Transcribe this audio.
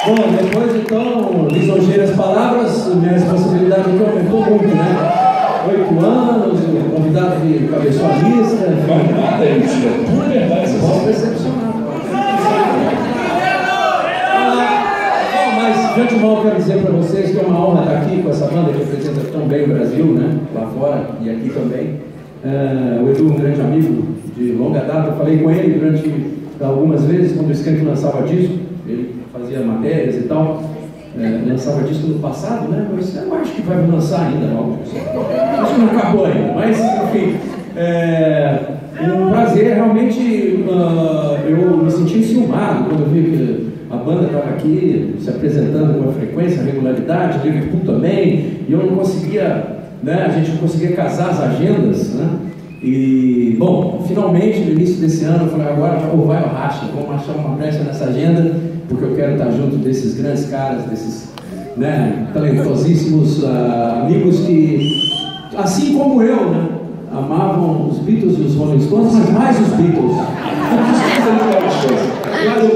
Bom, depois então, lisonjeiras palavras, minha responsabilidade aqui aumentou muito, né? 8 anos, convidado de cabeçou a lista. Vai nada, isso é tudo verdade. Bom, decepcionado. Bom, mas de antemão quero dizer para vocês que é uma honra estar aqui com essa banda que representa tão bem o Brasil, né? Lá fora e aqui também. O Edu, um grande amigo de longa data, eu falei com ele durante algumas vezes, quando o Skank lançava disco, ele fazia matérias e tal, lançava disco no passado, né? Mas eu acho que vai lançar ainda, não. Acho que não acabou ainda, mas enfim, um prazer, realmente eu me senti enciumado quando eu vi que a banda estava aqui se apresentando com uma frequência, regularidade, Liverpool também, e eu não conseguia, né? A gente não conseguia casar as agendas, né? E, bom, finalmente, no início desse ano, eu falei, agora ou vai ou racha, vamos achar uma brecha nessa agenda, porque eu quero estar junto desses grandes caras, desses, né, talentosíssimos amigos que, assim como eu, né, amavam os Beatles e os Rolling Stones, mas mais os Beatles. Mas o